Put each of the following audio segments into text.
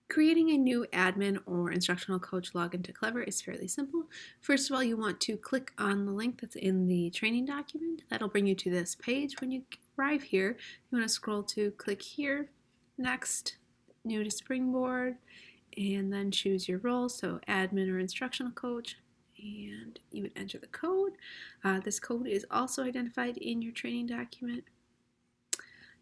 Creating a new admin or instructional coach login to Clever is fairly simple. First of all, you want to click on the link that's in the training document. That'll bring you to this page. When you arrive here, you want to scroll to click here, next, new to Springboard, and then choose your role, so admin or instructional coach, and you would enter the code. This code is also identified in your training document.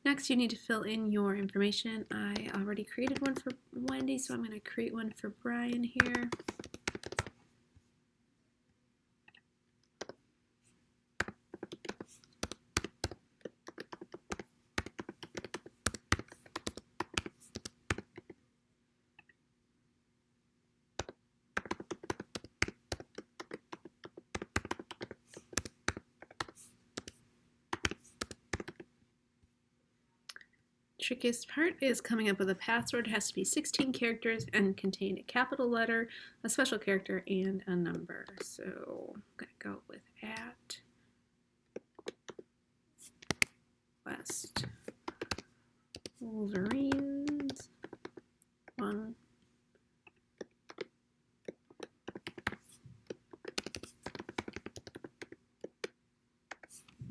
Next, you need to fill in your information. I already created one for Wendy, so I'm going to create one for Brian here. Trickiest part is coming up with a password. It has to be 16 characters and contain a capital letter, a special character, and a number. So I'm going to go with at West Wolverines 1.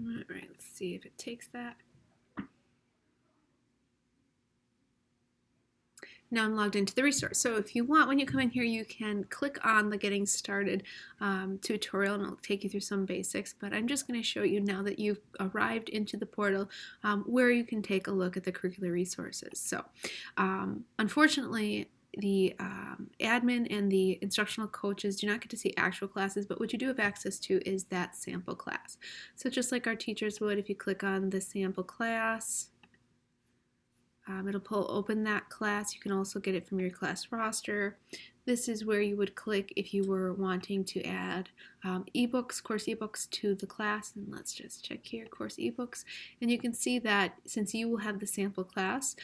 All right, let's see if it takes that. Now I'm logged into the resource. So if you want, when you come in here, you can click on the Getting Started tutorial, and it'll take you through some basics. But I'm just going to show you, now that you've arrived into the portal, where you can take a look at the curricular resources. So unfortunately, the admin and the instructional coaches do not get to see actual classes, but what you do have access to is that sample class. So just like our teachers would, if you click on the sample class, it'll open that class. You can also get it from your class roster. This is where you would click if you were wanting to add ebooks, course ebooks to the class. And let's just check here, course ebooks. And you can see that since you will have the sample class,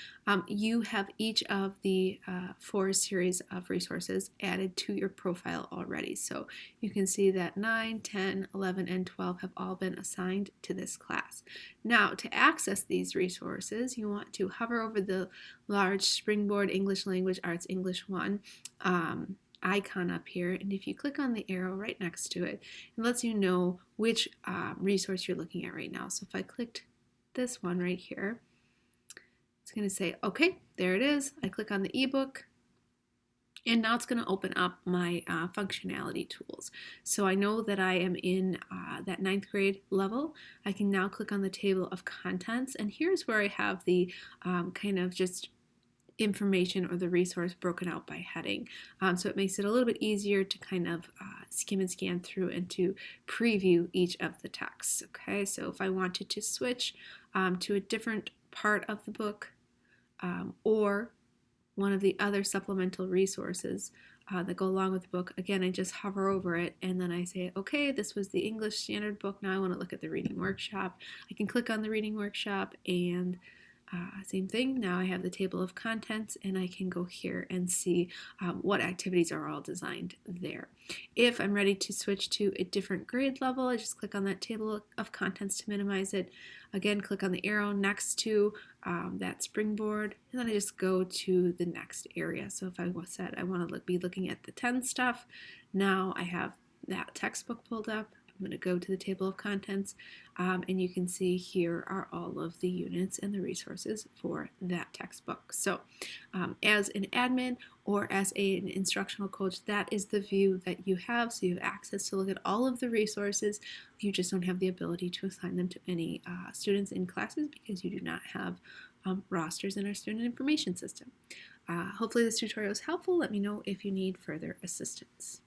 you have each of the 4 series of resources added to your profile already. So you can see that 9, 10, 11, and 12 have all been assigned to this class. Now, to access these resources, you want to hover over the large Springboard English Language Arts English 1 icon up here, and if you click on the arrow right next to it, it lets you know which resource you're looking at right now. So if I clicked this one right here, it's going to say, okay, there it is. I click on the ebook, and now it's going to open up my functionality tools. So I know that I am in that 9th grade level. I can now click on the table of contents, and here's where I have the kind of just information or the resource broken out by heading. So it makes it a little bit easier to kind of skim and scan through and to preview each of the texts. Okay, so if I wanted to switch to a different part of the book or one of the other supplemental resources that go along with the book, again, I just hover over it and then I say, okay, this was the English Standard book. Now I want to look at the reading workshop. I can click on the reading workshop, and same thing, now I have the table of contents, and I can go here and see what activities are all designed there. If I'm ready to switch to a different grade level, I just click on that table of contents to minimize it. Again, click on the arrow next to that Springboard, and then I just go to the next area. So if I said I want to be looking at the 10 stuff, now I have that textbook pulled up. I'm going to go to the table of contents, and you can see here are all of the units and the resources for that textbook. So as an admin or as an instructional coach, that is the view that you have. So you have access to look at all of the resources. You just don't have the ability to assign them to any students in classes because you do not have rosters in our student information system. Hopefully this tutorial is helpful. Let me know if you need further assistance.